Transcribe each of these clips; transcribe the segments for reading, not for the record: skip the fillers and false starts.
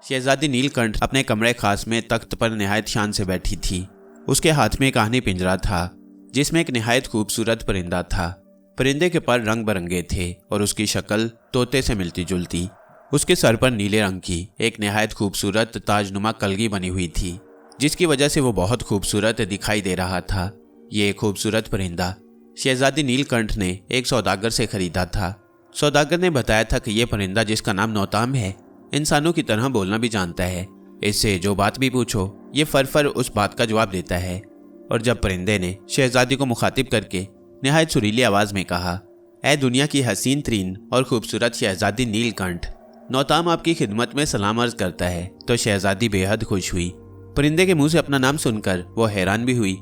शहजादी नीलकंठ अपने कमरे खास में तख्त पर निहायत शान से बैठी थी। उसके हाथ में एक आह्नी पिंजरा था जिसमें एक निहायत खूबसूरत परिंदा था। परिंदे के पर रंग बिरंगे थे और उसकी शक्ल तोते से मिलती जुलती। उसके सर पर नीले रंग की एक निहायत खूबसूरत ताजनुमा कलगी बनी हुई थी जिसकी वजह से वो बहुत खूबसूरत दिखाई दे रहा था। ये खूबसूरत परिंदा शहजादी नीलकंठ ने एक सौदागर से खरीदा था। सौदागर ने बताया था कि यह परिंदा, जिसका नाम नौताम है, इंसानों की तरह बोलना भी जानता है। इससे जो बात भी पूछो ये फर उस बात का जवाब देता है। और जब परिंदे ने शहजादी को मुखातिब करके निहायत सुरीली आवाज में कहा, ऐ दुनिया की हसीन तरीन और खूबसूरत शहजादी नीलकंठ, नौताम आपकी खिदमत में सलाम अर्ज करता है, तो शहजादी बेहद खुश हुई। परिंदे के मुंह से अपना नाम सुनकर वो हैरान भी हुई।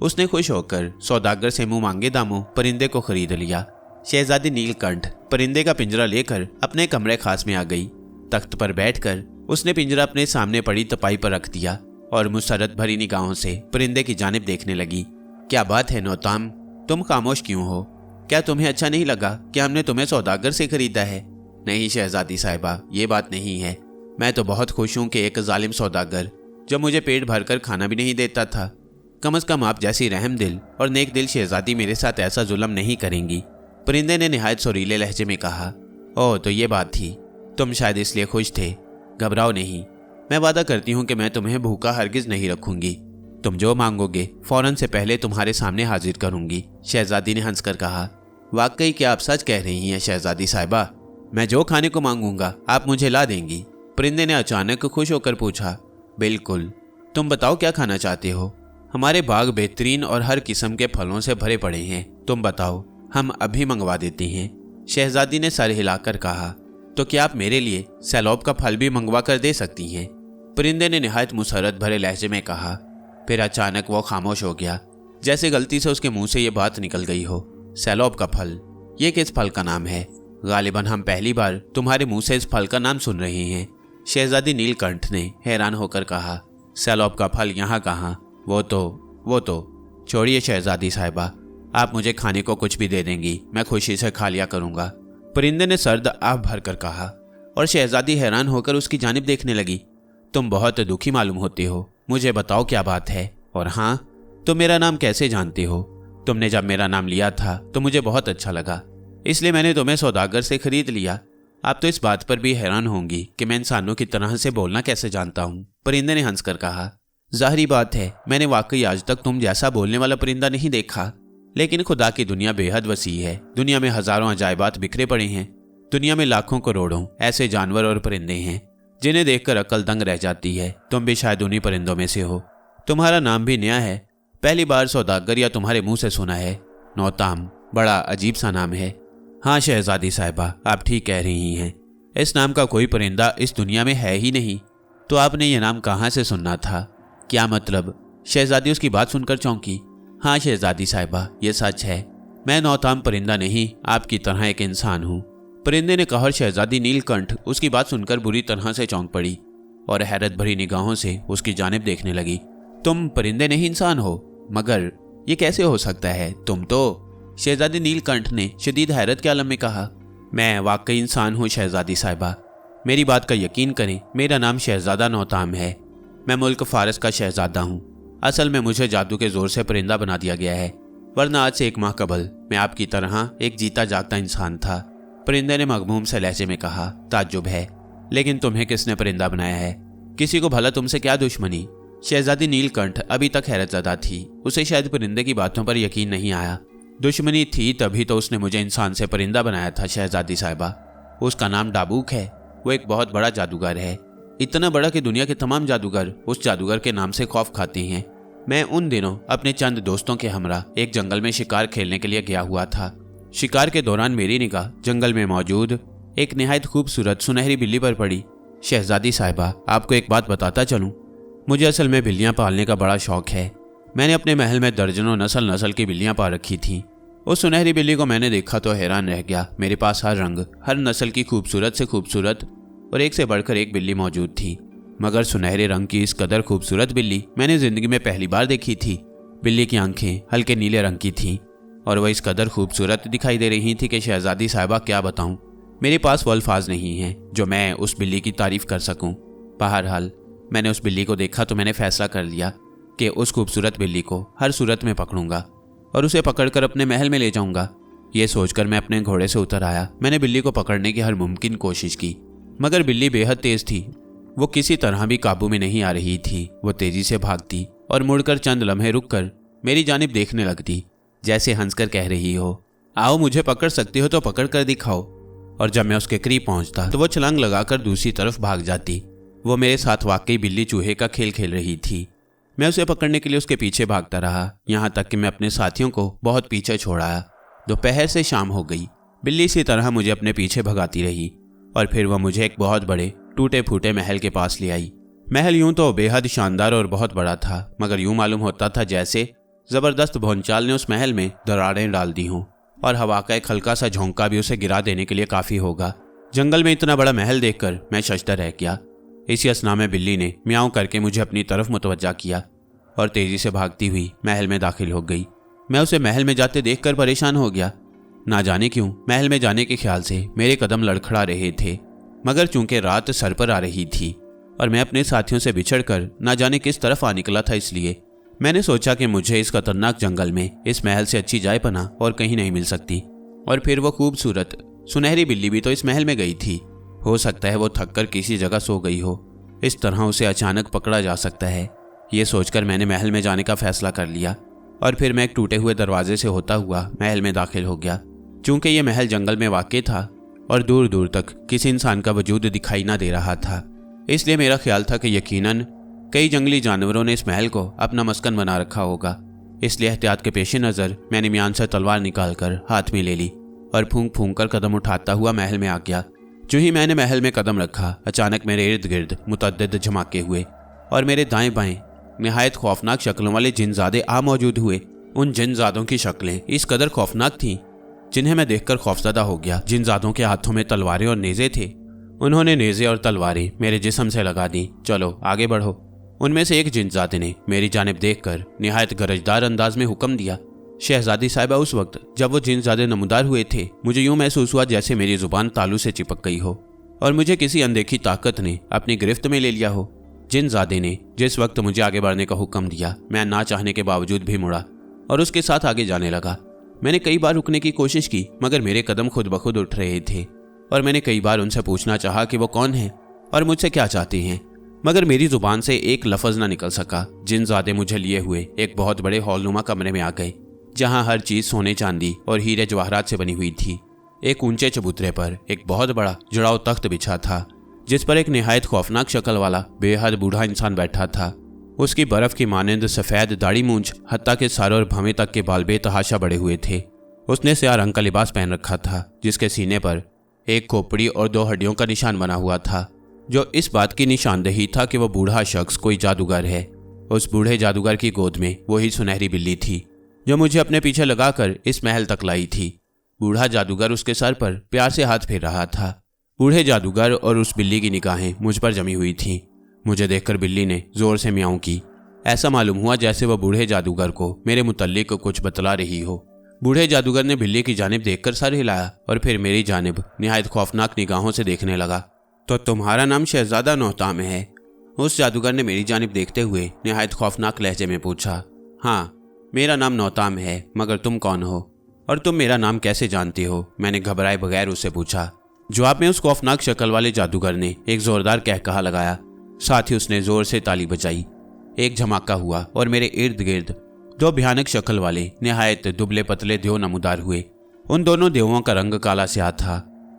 उसने खुश होकर सौदागर से मुंह मांगे दामों परिंदे को खरीद लिया। शहजादी नीलकंठ परिंदे का पिंजरा लेकर अपने कमरे खास में आ गई। तख्त पर बैठकर उसने पिंजरा अपने सामने पड़ी तपाई पर रख दिया और मुसरत भरी निगाहों से परिंदे की जानिब देखने लगी। क्या बात है नौताम, तुम खामोश क्यों हो? क्या तुम्हें अच्छा नहीं लगा कि हमने तुम्हें सौदागर से खरीदा है? नहीं शहजादी साहिबा, ये बात नहीं है। मैं तो बहुत खुश हूँ कि एक जालिम सौदागर जो मुझे पेट भरकर खाना भी नहीं देता था, कम से कम आप जैसी रहम दिल और नेक दिल शहजादी मेरे साथ ऐसा जुल्म नहीं करेंगी। परिंदे ने निहायत सुरीले लहजे में कहा। ओह, तो ये बात थी, तुम शायद इसलिए खुश थे। घबराओ नहीं, मैं वादा करती हूँ कि मैं तुम्हें भूखा हरगिज नहीं रखूंगी। तुम जो मांगोगे फौरन से पहले तुम्हारे सामने हाजिर करूंगी। शहजादी ने हंसकर कहा। वाकई क्या आप सच कह रही हैं शहजादी साहिबा? मैं जो खाने को मांगूंगा आप मुझे ला देंगी? परिंदे ने अचानक खुश होकर पूछा। बिल्कुल, तुम बताओ क्या खाना चाहते हो? हमारे बाग बेहतरीन और हर किस्म के फलों से भरे पड़े हैं। तुम बताओ, हम अभी मंगवा देते हैं। शहजादी ने सर हिलाकर कहा। तो क्या आप मेरे लिए सैलौब का फल भी मंगवा कर दे सकती हैं? परिंदे ने निहायत मुसरत भरे लहजे में कहा। फिर अचानक वो खामोश हो गया, जैसे गलती से उसके मुंह से ये बात निकल गई हो। सैलौब का फल, ये किस फल का नाम है? गालिबन हम पहली बार तुम्हारे मुंह से इस फल का नाम सुन रहे हैं। शहजादी नीलकंठ ने हैरान होकर कहा। सैलौब का फल यहाँ कहाँ? वो तो छोड़िए शहजादी साहिबा, आप मुझे खाने को कुछ भी दे देंगी, मैं खुशी से खा लिया करूंगा। परिंदे ने सर्द आह भर कर कहा और शहजादी हैरान होकर उसकी जानिब देखने लगी। तुम बहुत दुखी मालूम होते हो, मुझे बताओ क्या बात है? और हाँ, तुम मेरा नाम कैसे जानते हो? तुमने जब मेरा नाम लिया था तो मुझे बहुत अच्छा लगा, इसलिए मैंने तुम्हें सौदागर से खरीद लिया। आप तो इस बात पर भी हैरान होंगी कि मैं इंसानों की तरह से बोलना कैसे जानता हूँ। परिंदे ने हंसकर कहा। जाहिर बात है, मैंने वाकई आज तक तुम जैसा बोलने वाला परिंदा नहीं देखा, लेकिन खुदा की दुनिया बेहद वसी है। दुनिया में हजारों अजायबात बिखरे पड़े हैं। दुनिया में लाखों करोड़ों ऐसे जानवर और परिंदे हैं जिन्हें देखकर अकल दंग रह जाती है। तुम भी शायद उन्हीं परिंदों में से हो। तुम्हारा नाम भी नया है, पहली बार सौदागर या तुम्हारे मुंह से सुना है। नौताम, बड़ा अजीब सा नाम है। हाँ शहजादी साहिबा, आप ठीक कह रही हैं, इस नाम का कोई परिंदा इस दुनिया में है ही नहीं। तो आपने ये नाम कहाँ से सुनना था? क्या मतलब? शहजादी उसकी बात सुनकर चौंकी। हाँ शहजादी साहिबा, ये सच है, मैं नौताम परिंदा नहीं, आपकी तरह एक इंसान हूँ। परिंदे ने कहा और शहजादी नीलकंठ उसकी बात सुनकर बुरी तरह से चौंक पड़ी और हैरत भरी निगाहों से उसकी जानिब देखने लगी। तुम परिंदे नहीं इंसान हो? मगर ये कैसे हो सकता है? तुम तो... शहजादी नीलकंठ ने शदीद हैरत के आलम में कहा। मैं वाकई इंसान हूँ शहजादी साहिबा, मेरी बात का यकीन करें, मेरा नाम शहजादा नौताम है। मैं मुल्क फारस का शहजादा हूँ। असल में मुझे जादू के जोर से परिंदा बना दिया गया है, वरना आज से 1 माह कबल मैं आपकी तरह एक जीता जागता इंसान था। परिंदे ने मगमूम से लहजे में कहा। ताज्जुब है, लेकिन तुम्हें किसने परिंदा बनाया है? किसी को भला तुमसे क्या दुश्मनी? शहजादी नीलकंठ अभी तक हैरतज़दा थी। उसे शायद परिंदे की बातों पर यकीन नहीं आया। दुश्मनी थी तभी तो उसने मुझे इंसान से परिंदा बनाया था शहजादी साहिबा। उसका नाम डाबूक है। वो एक बहुत बड़ा जादूगर है, इतना बड़ा कि दुनिया के तमाम जादूगर उस जादूगर के नाम से खौफ खाते हैं। मैं उन दिनों अपने चंद दोस्तों के हमरा एक जंगल में शिकार खेलने के लिए गया हुआ था। शिकार के दौरान मेरी निगाह जंगल में मौजूद एक निहायत खूबसूरत सुनहरी बिल्ली पर पड़ी। शहजादी साहिबा, आपको एक बात बताता चलूं, मुझे असल में बिल्लियां पालने का बड़ा शौक है। मैंने अपने महल में दर्जनों नस्ल की बिल्लियां पाल रखी थीं। उस सुनहरी बिल्ली को मैंने देखा तो हैरान रह गया। मेरे पास हर रंग, हर नस्ल की खूबसूरत से खूबसूरत और एक से बढ़कर एक बिल्ली मौजूद थी, मगर सुनहरे रंग की इस कदर खूबसूरत बिल्ली मैंने जिंदगी में पहली बार देखी थी। बिल्ली की आंखें हल्के नीले रंग की थीं और वह इस कदर खूबसूरत दिखाई दे रही थी कि शहजादी साहिबा क्या बताऊं, मेरे पास वो अल्फाज नहीं हैं जो मैं उस बिल्ली की तारीफ कर सकूं। बहरहाल मैंने उस बिल्ली को देखा तो मैंने फैसला कर लिया कि उस खूबसूरत बिल्ली को हर सूरत में पकड़ूंगा और उसे पकड़कर अपने महल में ले जाऊंगा। ये सोचकर मैं अपने घोड़े से उतर आया। मैंने बिल्ली को पकड़ने की हर मुमकिन कोशिश की, मगर बिल्ली बेहद तेज थी। वो किसी तरह भी काबू में नहीं आ रही थी। वो तेजी से भागती और मुड़कर चंद लम्हे रुककर मेरी जानिब देखने लगती, जैसे हंसकर कह रही हो, आओ मुझे पकड़ सकती हो तो पकड़ कर दिखाओ। और जब मैं उसके करीब पहुंचता तो वो छलांग लगाकर दूसरी तरफ भाग जाती। वो मेरे साथ वाकई बिल्ली चूहे का खेल खेल रही थी। मैं उसे पकड़ने के लिए उसके पीछे भागता रहा, यहाँ तक कि मैं अपने साथियों को बहुत पीछे छोड़ आया। दोपहर से शाम हो गई। बिल्ली इसी तरह मुझे अपने पीछे भगाती रही और फिर वह मुझे एक बहुत बड़े टूटे फूटे महल के पास ले आई। महल यूं तो बेहद शानदार और बहुत बड़ा था, मगर यूं मालूम होता था जैसे जबरदस्त भौंचाल ने उस महल में दरारें डाल दी हों और हवा का एक हल्का सा झोंका भी उसे गिरा देने के लिए काफी होगा। जंगल में इतना बड़ा महल देखकर मैं शशदर रह गया। इसी असना में बिल्ली ने म्याऊं करके मुझे अपनी तरफ मुतवज्जा किया और तेजी से भागती हुई महल में दाखिल हो गई। मैं उसे महल में जाते देखकर परेशान हो गया। ना जाने क्यों महल में जाने के ख्याल से मेरे कदम लड़खड़ा रहे थे, मगर चूंकि रात सर पर आ रही थी और मैं अपने साथियों से बिछड़कर ना जाने किस तरफ आ निकला था, इसलिए मैंने सोचा कि मुझे इस खतरनाक जंगल में इस महल से अच्छी जाय पनाह और कहीं नहीं मिल सकती। और फिर वो खूबसूरत सुनहरी बिल्ली भी तो इस महल में गई थी। हो सकता है वो थककर किसी जगह सो गई हो, इस तरह उसे अचानक पकड़ा जा सकता है। ये सोचकर मैंने महल में जाने का फैसला कर लिया और फिर मैं एक टूटे हुए दरवाजे से होता हुआ महल में दाखिल हो गया। चूंकि ये महल जंगल में वाक़ था और दूर दूर तक किसी इंसान का वजूद दिखाई ना दे रहा था, इसलिए मेरा ख्याल था कि यकीनन कई जंगली जानवरों ने इस महल को अपना मस्कन बना रखा होगा। इसलिए एहतियात के पेश नज़र मैंने म्यान से तलवार निकालकर हाथ में ले ली और फूंक फूंक कर कदम उठाता हुआ महल में आ गया। जो ही मैंने महल में कदम रखा, अचानक मेरे इर्द गिर्द मुतअद्दिद झमाके हुए और मेरे दाएं बाएं निहायत खौफनाक शक्लों वाले जिनजादे आ मौजूद हुए। उन जिनजादों की शक्लें इस कदर खौफनाक थीं जिन्हें मैं देखकर खौफजदा हो गया। जिनजादों के हाथों में तलवारें और नेज़े थे। उन्होंने नेज़े और तलवारें मेरे जिस्म से लगा दी। चलो आगे बढ़ो। उनमें से एक जिनजादे ने मेरी जानिब देखकर निहायत गरजदार अंदाज में हुक्म दिया। शहजादी साहिबा, उस वक्त जब वो जिनजादे नमूदार हुए थे, मुझे यूं महसूस हुआ जैसे मेरी जुबान तालू से चिपक गई हो और मुझे किसी अनदेखी ताकत ने अपनी गिरफ्त में ले लिया हो। जिनजादे ने जिस वक्त मुझे आगे बढ़ने का हुक्म दिया, मैं ना चाहने के बावजूद भी मुड़ा और उसके साथ आगे जाने लगा। मैंने कई बार रुकने की कोशिश की, मगर मेरे कदम खुद ब खुद उठ रहे थे और मैंने कई बार उनसे पूछना चाहा कि वो कौन है और मुझसे क्या चाहते हैं, मगर मेरी जुबान से एक लफ्ज ना निकल सका। जिनजादे मुझे लिए हुए एक बहुत बड़े हॉलनुमा कमरे में आ गए, जहां हर चीज सोने चांदी और हीरे जवाहरात से बनी हुई थी। एक ऊंचे चबूतरे पर एक बहुत बड़ा जुड़ाव तख्त बिछा था, जिस पर एक निहायत खौफनाक शक्ल वाला बेहद बूढ़ा इंसान बैठा था। उसकी बर्फ की मानंद सफ़ेद दाढ़ी मूंछ, हत्ता के सारों और भवें तक के बाल बेतहाशा बड़े हुए थे। उसने स्याह रंग का लिबास पहन रखा था, जिसके सीने पर एक खोपड़ी और 2 हड्डियों का निशान बना हुआ था, जो इस बात की निशानदेही था कि वह बूढ़ा शख्स कोई जादूगर है। उस बूढ़े जादूगर की गोद में वही सुनहरी बिल्ली थी जो मुझे अपने पीछे लगाकर इस महल तक लाई थी। बूढ़ा जादूगर उसके सर पर प्यार से हाथ फेर रहा था। बूढ़े जादूगर और उस बिल्ली की निगाहें मुझ पर जमी हुई थीं। मुझे देखकर बिल्ली ने जोर से म्याऊं की। ऐसा मालूम हुआ जैसे वह बूढ़े जादूगर को मेरे मुतल्लिक कुछ बतला रही हो। बूढ़े जादूगर ने बिल्ली की जानिब देखकर सर हिलाया और फिर मेरी जानिब निहायत खौफनाक निगाहों से देखने लगा। तो तुम्हारा नाम शहजादा नौताम है? उस जादूगर ने मेरी जानिब देखते हुए निहायत खौफनाक लहजे में पूछा। हाँ, मेरा नाम नौताम है, मगर तुम कौन हो और तुम मेरा नाम कैसे जानती हो? मैंने घबराए बगैर उससे पूछा। जवाब में उस खौफनाक शक्ल वाले जादूगर ने एक जोरदार कहकहा लगाया। साथ ही उसने जोर से ताली बजाई। एक झमाका हुआ और मेरे इर्द गिर्द 2 भयानक शक्ल वाले निहायत दुबले पतले देव नमूदार हुए। उन दोनों देवों का रंग काला स्याह था।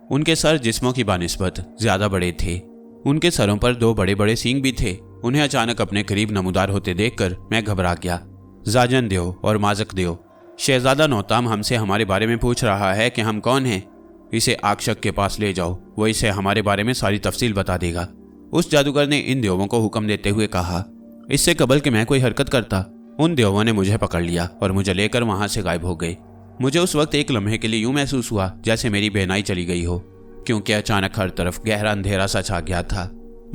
उनके सर जिस्मों की बानिस्बत ज्यादा बड़े थे। उनके सरों पर 2 बड़े बड़े सींग भी थे। उन्हें अचानक अपने करीब नमूदार होते देखकर मैं घबरा गया। जाजन देव और माजक देव, शहजादा नौताम हमसे हमारे बारे में पूछ रहा है कि हम कौन हैं। इसे आक्षक के पास ले जाओ, वो इसे हमारे बारे में सारी तफसील बता देगा। उस जादूगर ने इन देवों को हुक्म देते हुए कहा। इससे कबल कि मैं कोई हरकत करता, उन देवों ने मुझे पकड़ लिया और मुझे लेकर वहां से गायब हो गए। मुझे उस वक्त एक लम्हे के लिए यूं महसूस हुआ जैसे मेरी बेनाई चली गई हो, क्योंकि अचानक हर तरफ गहरा अंधेरा सा छा गया था।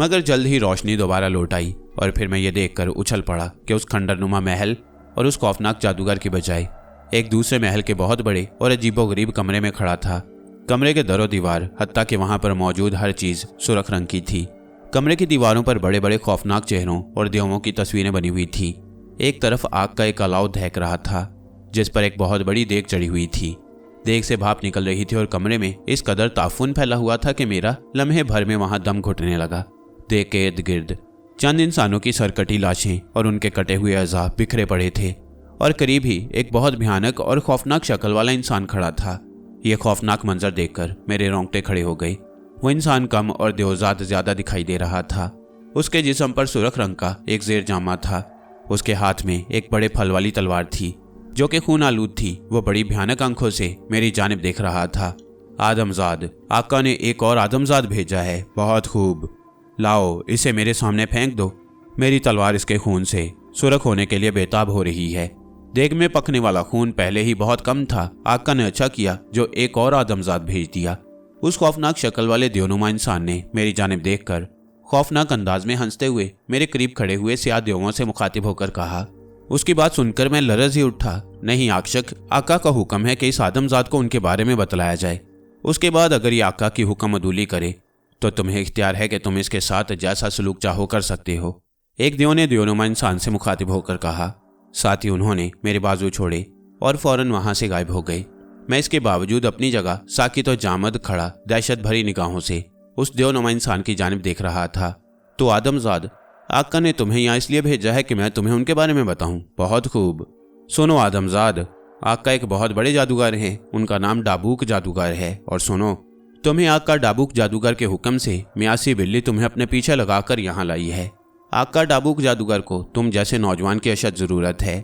मगर जल्द ही रोशनी दोबारा लौट आई और फिर मैं ये देखकर उछल पड़ा कि उस खंडरनुमा महल और उस खौफनाक जादूगर की बजाय एक दूसरे महल के बहुत बड़े और अजीबोगरीब कमरे में खड़ा था। कमरे के दरो दीवार, हत्ता कि वहां पर मौजूद हर चीज सुर्ख रंग की थी। कमरे की दीवारों पर बड़े बड़े खौफनाक चेहरों और देवों की तस्वीरें बनी हुई थी। एक तरफ आग का एक अलाव दहक रहा था जिस पर एक बहुत बड़ी देग चढ़ी हुई थी। देग से भाप निकल रही थी और कमरे में इस कदर ताफून फैला हुआ था कि मेरा लम्हे भर में वहां दम घुटने लगा। देग के इर्द गिर्द चंद इंसानों की सरकटी लाशें और उनके कटे हुए अज़ा बिखरे पड़े थे और करीब ही एक बहुत भयानक और खौफनाक शक्ल वाला इंसान खड़ा था। यह खौफनाक मंजर देखकर मेरे रोंगटे खड़े हो गए। वो इंसान कम और देवजात ज्यादा दिखाई दे रहा था। उसके जिस्म पर सुर्ख रंग का एक जेर जामा था। उसके हाथ में एक बड़े फल वाली तलवार थी जो कि खून आलूद थी। वो बड़ी भयानक आंखों से मेरी जानिब देख रहा था। आदमजाद, आका ने एक और आदमजाद भेजा है। बहुत खूब, लाओ इसे मेरे सामने फेंक दो। मेरी तलवार इसके खून से सुर्ख होने के लिए बेताब हो रही है। देग में पकने वाला खून पहले ही बहुत कम था। आका ने अच्छा किया जो एक और आदमजाद भेज दिया। उस खौफनाक शक्ल वाले देवनुमा इंसान ने मेरी जानिब देखकर खौफनाक अंदाज में हंसते हुए मेरे करीब खड़े हुए सियाह देवों से मुखातिब होकर कहा। उसकी बात सुनकर मैं लरज ही उठा। नहीं आक्षक, आका का हुक्म है कि इस आदमजाद को उनके बारे में बतलाया जाए। उसके बाद अगर ये आका की हुक्म अदूली करे तो तुम्हें इख्तियार है कि तुम इसके साथ जैसा सलूक चाहो कर सकते हो। एक देव ने देवनुमा इंसान से मुखातिब होकर कहा। साथ ही उन्होंने मेरे बाजू छोड़े और फौरन वहां से गायब हो गए। मैं इसके बावजूद अपनी जगह साकित और जामद खड़ा दहशत भरी निगाहों से उस देवनुमा इंसान की जानिब देख रहा था। तो आदमजाद, आका ने तुम्हें यहाँ इसलिए भेजा है कि मैं तुम्हें उनके बारे में बताऊं। बहुत खूब, सुनो आदमजाद, आका एक बहुत बड़े जादूगर हैं। उनका नाम डाबूक जादूगर है। और सुनो, तुम्हें आका डाबूक जादूगर के हुक्म से मियासी बिल्ली तुम्हें अपने पीछे लगाकर यहाँ लाई है। आका डाबूक जादूगर को तुम जैसे नौजवान की अशद जरूरत है।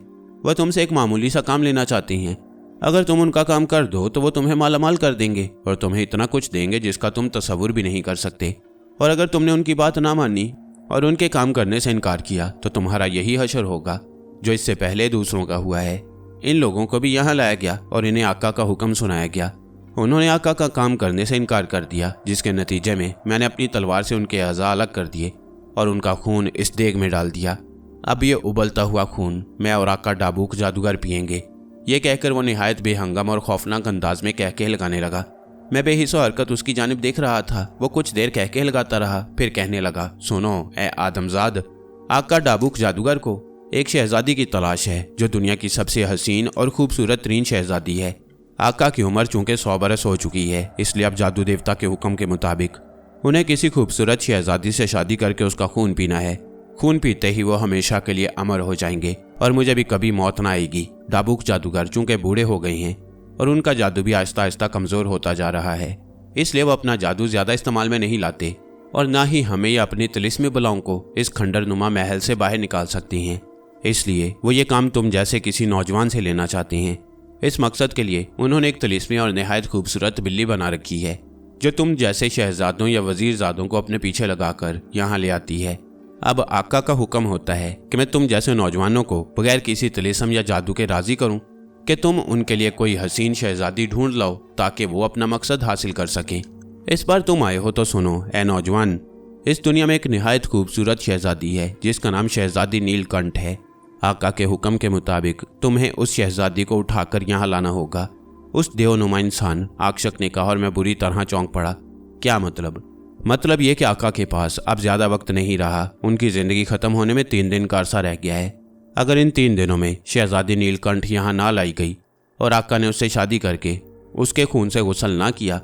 वह तुमसे एक मामूली सा काम लेना चाहती हैं। अगर तुम उनका काम कर दो तो वो तुम्हें मालामाल कर देंगे और तुम्हें इतना कुछ देंगे जिसका तुम तसव्वुर भी नहीं कर सकते। और अगर तुमने उनकी बात ना मानी और उनके काम करने से इनकार किया तो तुम्हारा यही हशर होगा जो इससे पहले दूसरों का हुआ है। इन लोगों को भी यहाँ लाया गया और इन्हें आका का हुक्म सुनाया गया। उन्होंने आका का काम करने से इनकार कर दिया, जिसके नतीजे में मैंने अपनी तलवार से उनके अज़ा अलग कर दिए और उनका खून इस देग में डाल दिया। अब ये उबलता हुआ खून मैं और आका डाबूक जादूगर पिएंगे। ये कहकर वो निहायत बेहंगम और खौफनाक अंदाज में कहके लगाने लगा। मैं बेहिस्सो हरकत उसकी जानिब देख रहा था। वो कुछ देर कहके लगाता रहा, फिर कहने लगा, सुनो ए आदमजाद, आका डाबूक जादूगर को एक शहजादी की तलाश है जो दुनिया की सबसे हसीन और खूबसूरत तरीन शहजादी है। आका की उम्र चूंकि 100 बरस हो चुकी है, इसलिए अब जादू देवता के हुक्म के मुताबिक उन्हें किसी खूबसूरत शहजादी से शादी करके उसका खून पीना है। खून पीते ही वो हमेशा के लिए अमर हो जाएंगे और मुझे भी कभी मौत ना आएगी। डाबूक जादूगर चूंकि बूढ़े हो गए हैं और उनका जादू भी आहिस्ता आहिस्ता कमजोर होता जा रहा है, इसलिए वो अपना जादू ज्यादा इस्तेमाल में नहीं लाते और ना ही हमें या अपनी तिलिस्मी बलाओं को इस खंडर नुमा महल से बाहर निकाल सकती हैं। इसलिए वो ये काम तुम जैसे किसी नौजवान से लेना चाहते हैं। इस मकसद के लिए उन्होंने एक तिलिस्मी और निहायत खूबसूरत बिल्ली बना रखी है जो तुम जैसे शहजादों या वजीरजादों को अपने पीछे लगाकर यहाँ ले आती है। अब आका का हुक्म होता है कि मैं तुम जैसे नौजवानों को बगैर किसी तिलिस्म या जादू के राजी करूं कि तुम उनके लिए कोई हसीन शहजादी ढूंढ लाओ ताकि वो अपना मकसद हासिल कर सकें। इस बार तुम आए हो तो सुनो ए नौजवान, इस दुनिया में एक निहायत खूबसूरत शहजादी है जिसका नाम शहजादी नीलकंठ है। आका के हुक्म के मुताबिक तुम्हें उस शहजादी को उठाकर यहाँ लाना होगा। उस देवनुमा इंसान आक्षक ने कहा और मैं बुरी तरह चौंक पड़ा। क्या मतलब? मतलब ये कि आका के पास अब ज्यादा वक्त नहीं रहा। उनकी जिंदगी खत्म होने में 3 दिन का अरसा रह गया है। अगर इन 3 दिनों में शहजादी नीलकंठ यहाँ ना लाई गई और आका ने उससे शादी करके उसके खून से गुस्ल ना किया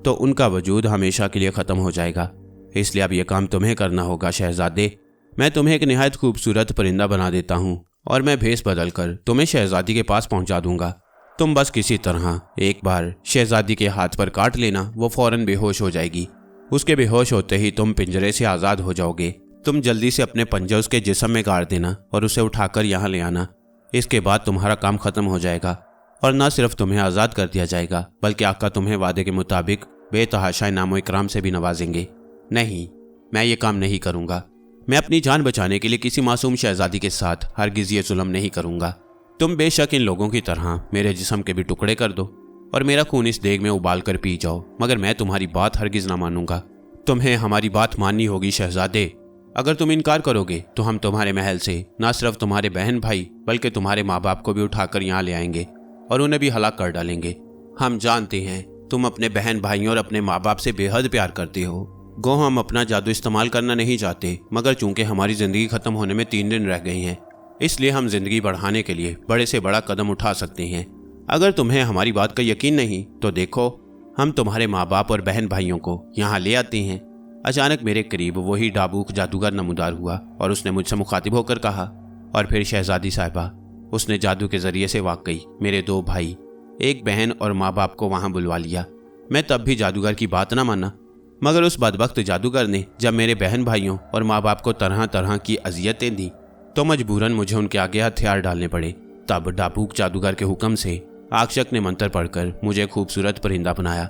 तो उनका वजूद हमेशा के लिए खत्म हो जाएगा। इसलिए अब यह काम तुम्हें करना होगा शहजादे। मैं तुम्हें एक निहायत खूबसूरत परिंदा बना देता हूँ और मैं भेस बदल कर तुम्हें शहजादी के पास पहुँचा दूंगा। तुम बस किसी तरह एक बार शहजादी के हाथ पर काट लेना, वो फौरन बेहोश हो जाएगी। उसके बेहोश होते ही तुम पिंजरे से आज़ाद हो जाओगे। तुम जल्दी से अपने पंजे उसके जिस्म में गाड़ देना और उसे उठाकर यहाँ ले आना। इसके बाद तुम्हारा काम खत्म हो जाएगा और न सिर्फ तुम्हें आज़ाद कर दिया जाएगा बल्कि आका तुम्हें वादे के मुताबिक बेतहाशा इनाम इकराम से भी नवाजेंगे। नहीं, मैं ये काम नहीं करूँगा। मैं अपनी जान बचाने के लिए किसी मासूम शहजादी के साथ हरगिज़ ये जुल्म नहीं करूँगा। तुम बेशक इन लोगों की तरह मेरे जिस्म के भी टुकड़े कर दो और मेरा खून इस देग में उबाल कर पी जाओ, मगर मैं तुम्हारी बात हरगिज़ ना मानूंगा। तुम्हें हमारी बात माननी होगी शहजादे। अगर तुम इनकार करोगे तो हम तुम्हारे महल से न सिर्फ तुम्हारे बहन भाई बल्कि तुम्हारे माँ बाप को भी उठाकर यहाँ ले आएंगे और उन्हें भी हलाक कर डालेंगे। हम जानते हैं तुम अपने बहन भाइयों और अपने माँ बाप से बेहद प्यार करते हो। गो हम अपना जादू इस्तेमाल करना नहीं चाहते, मगर चूंकि हमारी ज़िंदगी ख़त्म होने में 3 दिन रह गए हैं, इसलिए हम जिंदगी बढ़ाने के लिए बड़े से बड़ा कदम उठा सकते हैं। अगर तुम्हें हमारी बात का यकीन नहीं तो देखो, हम तुम्हारे माँ बाप और बहन भाइयों को यहाँ ले आते हैं। अचानक मेरे करीब वही डाबूक जादूगर नमूदार हुआ और उसने मुझसे मुखातिब होकर कहा, और फिर शहजादी साहिबा, उसने जादू के जरिए से वाकई मेरे 2 भाई, 1 बहन और माँ बाप को वहाँ बुलवा लिया। मैं तब भी जादूगर की बात ना माना, मगर उस बदबख्त जादूगर ने जब मेरे बहन भाइयों और माँ बाप को तरह तरह की अजियतें दी तो मजबूरन मुझे उनके आगे हथियार डालने पड़े। तब डाबूक जादूगर के हुक्म से आक्षक ने मंत्र पढ़कर मुझे खूबसूरत परिंदा बनाया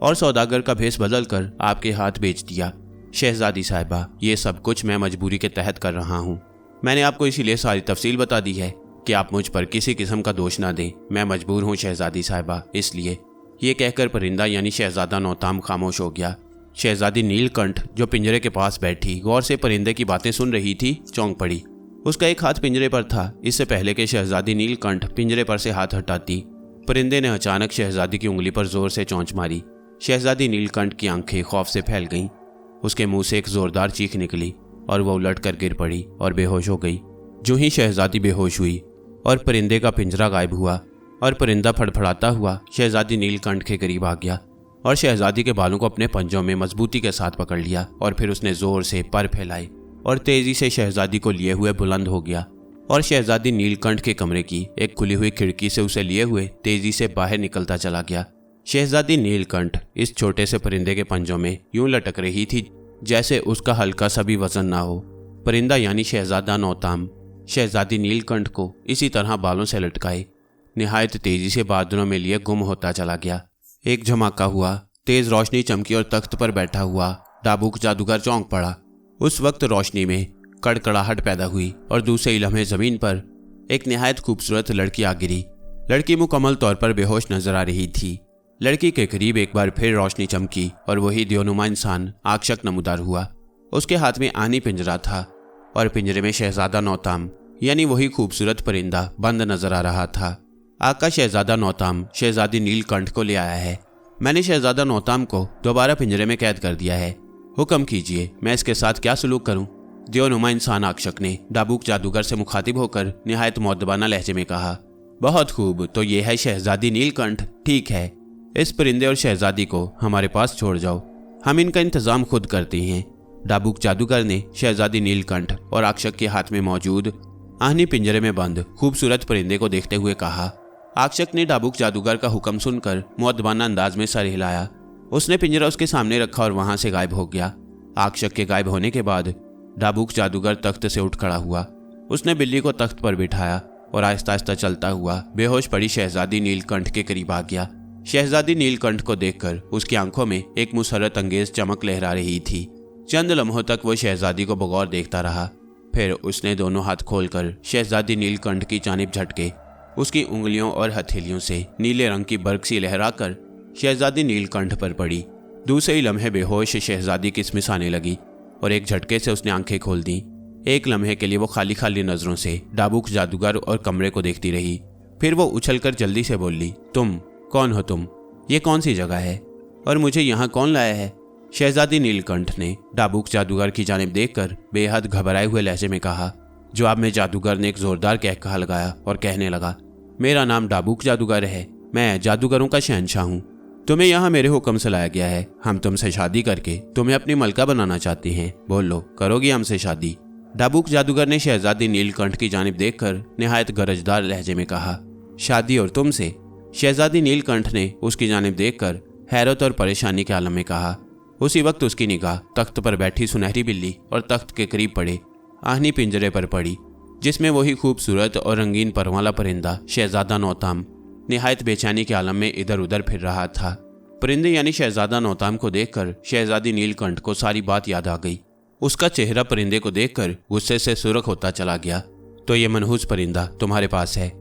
और सौदागर का भेष बदलकर आपके हाथ बेच दिया। शहजादी साहिबा, ये सब कुछ मैं मजबूरी के तहत कर रहा हूँ। मैंने आपको इसीलिए सारी तफसील बता दी है कि आप मुझ पर किसी किस्म का दोष ना दें। मैं मजबूर हूँ शहजादी साहिबा, इसलिए। ये कहकर परिंदा यानी शहजादा नौताम खामोश हो गया। शहजादी नीलकंठ जो पिंजरे के पास बैठी गौर से परिंदे की बातें सुन रही थी, चौंक पड़ी। उसका एक हाथ पिंजरे पर था। इससे पहले कि शहजादी नीलकंठ पिंजरे पर से हाथ हटाती, परिंदे ने अचानक शहजादी की उंगली पर जोर से चोंच मारी। शहजादी नीलकंठ की आंखें खौफ से फैल गईं। उसके मुंह से एक जोरदार चीख निकली और वह उलटकर गिर पड़ी और बेहोश हो गई। जो ही शहजादी बेहोश हुई और परिंदे का पिंजरा गायब हुआ और परिंदा फड़फड़ाता हुआ शहजादी नीलकंठ के करीब आ गया और शहजादी के बालों को अपने पंजों में मजबूती के साथ पकड़ लिया और फिर उसने जोर से पर फैलाए और तेजी से शहजादी को लिए हुए बुलंद हो गया और शहजादी नीलकंठ के कमरे की एक खुली हुई खिड़की से उसे लिए हुए तेजी से बाहर निकलता चला गया। शहजादी नीलकंठ इस छोटे से परिंदे के पंजों में यूं लटक रही थी जैसे उसका हल्का सा भी वजन ना हो। परिंदा यानी शहजादा नौताम शहजादी नीलकंठ को इसी तरह बालों से लटकाए निहायत तेजी से बादलों में लिए गुम होता चला गया। एक झमाका हुआ, तेज रोशनी चमकी और तख्त पर बैठा हुआ डाबूक जादूगर चौंक पड़ा। उस वक्त रोशनी में कड़कड़ाहट पैदा हुई और दूसरे ही लम्हे जमीन पर एक निहायत खूबसूरत लड़की आ गिरी। लड़की मुकम्मल तौर पर बेहोश नजर आ रही थी। लड़की के करीब एक बार फिर रोशनी चमकी और वही दियोनुमा इंसान आक्षक नमूदार हुआ। उसके हाथ में आनी पिंजरा था और पिंजरे में शहजादा नौताम यानी वही खूबसूरत परिंदा बंद नजर आ रहा था। आका शहजादा नौताम शहजादी नीलकंठ को ले आया है। मैंने शहजादा नौताम को दोबारा पिंजरे में कैद कर दिया है। हुक्म कीजिए, मैं इसके साथ क्या सलूक करूं? दियोनुमा इंसान आक्षक ने डाबूक जादूगर से मुखातिब होकर निहायत मौदबाना लहजे में कहा। बहुत खूब, तो ये है शहजादी नीलकंठ। ठीक है, इस परिंदे और शहजादी को हमारे पास छोड़ जाओ, हम इनका इंतजाम खुद करते हैं। डाबूक जादूगर ने शहजादी नीलकंठ और आक्षक के हाथ में मौजूद आहनी पिंजरे में बंद खूबसूरत परिंदे को देखते हुए कहा। आक्षक ने डाबूक जादूगर का हुक्म सुनकर मुअद्दबाना अंदाज में सर हिलाया। उसने पिंजरा उसके सामने रखा और वहां से गायब हो गया। आक्षक के गायब होने के बाद डाबूक जादूगर तख्त से उठ खड़ा हुआ। उसने बिल्ली को तख्त पर बिठाया और आहिस्ता आहिस्ता चलता हुआ बेहोश पड़ी शहजादी नीलकंठ के करीब आ गया। शहजादी नीलकंठ को देखकर उसकी आंखों में एक मुसर्रत अंगेज चमक लहरा रही थी। चंद लम्हों तक वो शहजादी को बगौर देखता रहा। फिर उसने दोनों हाथ खोलकर शहजादी नीलकंठ की जानिब झटके। उसकी उंगलियों और हथेलियों से नीले रंग की बर्क सी लहराकर शहजादी नीलकंठ पर पड़ी। दूसरे ही लम्हे बेहोश शहजादी किसमिसाने लगी और एक झटके से उसने आंखें खोल दी। एक लम्हे के लिए वो खाली खाली नजरों से डाबूक जादूगर और कमरे को देखती रही। फिर वो उछलकर जल्दी से बोली, तुम कौन हो? तुम ये कौन सी जगह है और मुझे यहाँ कौन लाया है? शहजादी नीलकंठ ने डाबूक जादूगर की जानिब देखकर बेहद घबराए हुए लहजे में कहा। जवाब में जादूगर ने एक जोरदार कहकहा लगाया और कहने लगा, मेरा नाम डाबूक जादूगर है, मैं जादूगरों का शहंशाह हूँ। तुम्हें यहाँ मेरे हुक्म से लाया गया है। हम तुमसे शादी करके तुम्हें अपनी मलका बनाना चाहते हैं। बोल लो, करोगी हमसे शादी? डाबूक जादूगर ने शहजादी नीलकंठ की जानिब देखकर निहायत गरजदार लहजे में कहा, शादी और तुमसे? शहजादी नीलकंठ ने उसकी जानिब देखकर हैरत और परेशानी के आलम में कहा। उसी वक्त उसकी निगाह तख्त पर बैठी सुनहरी बिल्ली और तख्त के करीब पड़े आहनी पिंजरे पर पड़ी, जिसमें वही खूबसूरत और रंगीन पर वाला परिंदा शहजादा नौताम निहायत बेचैनी के आलम में इधर उधर फिर रहा था। परिंदे यानी शहजादा नौताम को देखकर शहजादी नीलकंठ को सारी बात याद आ गई। उसका चेहरा परिंदे को देखकर गुस्से से सुर्ख होता चला गया। तो ये मनहूस परिंदा तुम्हारे पास है,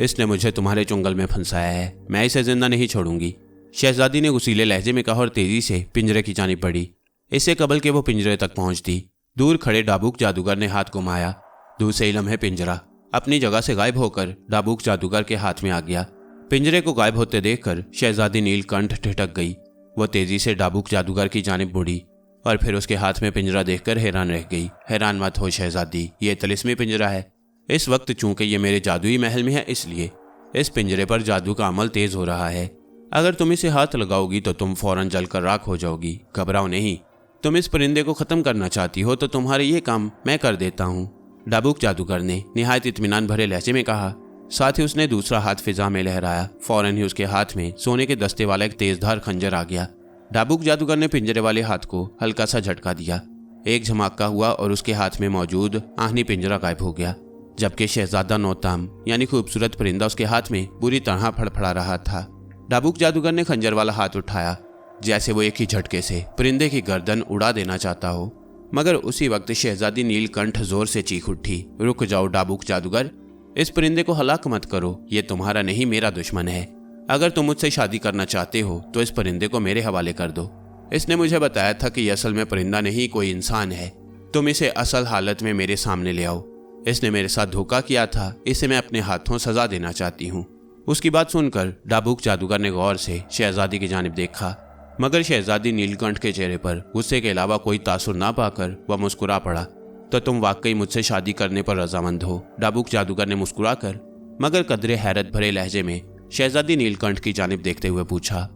इसने मुझे तुम्हारे चुंगल में फंसाया है, मैं इसे जिंदा नहीं छोड़ूंगी। शहजादी ने गुस्सीले लहजे में कहा और तेजी से पिंजरे की जानिब बढ़ी। इससे कबल के वो पिंजरे तक पहुंचती, दूर खड़े डाबूक जादूगर ने हाथ घुमाया। दूसरे ही लम्हे पिंजरा अपनी जगह से गायब होकर डाबूक जादूगर के हाथ में आ गया। पिंजरे को गायब होते देखकर शहजादी नीलकंठ ठिठक गई। वो तेजी से डाबूक जादूगर की जानिब मुड़ी और फिर उसके हाथ में पिंजरा देखकर हैरान रह गई। हैरान मत हो शहजादी, ये तिलिस्मी पिंजरा है। इस वक्त चूंकि ये मेरे जादुई महल में है, इसलिए इस पिंजरे पर जादू का अमल तेज हो रहा है। अगर तुम इसे हाथ लगाओगी तो तुम फौरन जलकर राख हो जाओगी। घबराओ नहीं। तुम इस परिंदे को खत्म करना चाहती हो तो तुम्हारे ये काम मैं कर देता हूँ, डाबूक जादूगर ने निहायत इत्मीनान भरे लहजे में कहा। साथ ही उसने दूसरा हाथ फिजा में लहराया। फौरन ही उसके हाथ में सोने के दस्ते वाला एक तेजधार खंजर आ गया। डाबूक जादूगर ने पिंजरे वाले हाथ को हल्का सा झटका दिया। एक झमाका हुआ और उसके हाथ में मौजूद आहनी पिंजरा गायब हो गया, जबकि शहजादा नौताम यानी खूबसूरत परिंदा उसके हाथ में बुरी तरह फड़फड़ा रहा था। डाबूक जादूगर ने खंजर वाला हाथ उठाया, जैसे वो एक ही झटके से परिंदे की गर्दन उड़ा देना चाहता हो। मगर उसी वक्त शहजादी नीलकंठ जोर से चीख उठी। रुक जाओ डाबूक जादूगर, इस परिंदे को हलाक मत करो। ये तुम्हारा नहीं, मेरा दुश्मन है। अगर तुम मुझसे शादी करना चाहते हो तो इस परिंदे को मेरे हवाले कर दो। इसने मुझे बताया था कि ये असल में परिंदा नहीं, कोई इंसान है। तुम इसे असल हालत में मेरे सामने ले आओ। इसने मेरे साथ धोखा किया था, इसे मैं अपने हाथों सजा देना चाहती हूँ। उसकी बात सुनकर डाबूक जादूगर ने गौर से शहजादी की जानिब देखा, मगर शहजादी नीलकंठ के चेहरे पर गुस्से के अलावा कोई तासुर ना पाकर वह मुस्कुरा पड़ा। तो तुम वाकई मुझसे शादी करने पर रजामंद हो? डाबूक जादूगर ने मुस्कुराकर मगर कदरे हैरत भरे लहजे में शहजादी नीलकंठ की जानिब देखते हुए पूछा।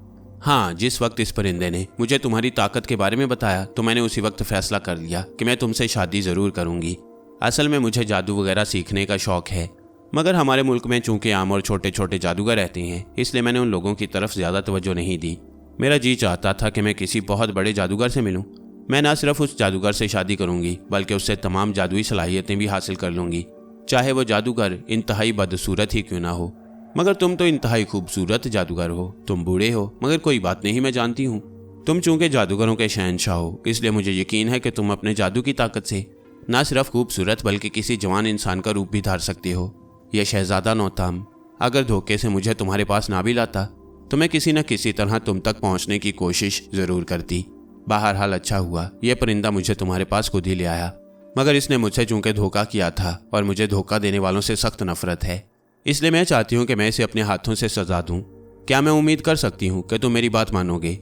हाँ, जिस वक्त इस परिंदे ने मुझे तुम्हारी ताकत के बारे में बताया तो मैंने उसी वक्त फैसला कर लिया कि मैं तुमसे शादी जरूर करूंगी। असल में मुझे जादू वगैरह सीखने का शौक है, मगर हमारे मुल्क में चूंकि आम और छोटे छोटे जादूगर रहते हैं, इसलिए मैंने उन लोगों की तरफ ज्यादा तवज्जो नहीं दी। मेरा जी चाहता था कि मैं किसी बहुत बड़े जादूगर से मिलूं। मैं न सिर्फ उस जादूगर से शादी करूंगी बल्कि उससे तमाम जादुई सलाहियतें भी हासिल कर लूंगी, चाहे वो जादूगर इंतहाई बदसूरत ही क्यों ना हो। मगर तुम तो इंतहाई खूबसूरत जादूगर हो। तुम बूढ़े हो, मगर कोई बात नहीं, मैं जानती हूँ। तुम चूंकि जादूगरों के शहंशाह हो, इसलिए मुझे यकीन है कि तुम अपने जादू की ताकत से न सिर्फ खूबसूरत बल्कि किसी जवान इंसान का रूप भी धार सकती हो। यह शहजादा नौताम अगर धोखे से मुझे तुम्हारे पास ना भी लाता तो मैं किसी न किसी तरह तुम तक पहुंचने की कोशिश जरूर करती। बहरहाल अच्छा हुआ यह परिंदा मुझे तुम्हारे पास खुद ही ले आया, मगर इसने मुझसे चूंकि धोखा किया था और मुझे धोखा देने वालों से सख्त नफरत है, इसलिए मैं चाहती हूँ कि मैं इसे अपने हाथों से सजा दूं। क्या मैं उम्मीद कर सकती हूँ कि तुम मेरी बात मानोगे?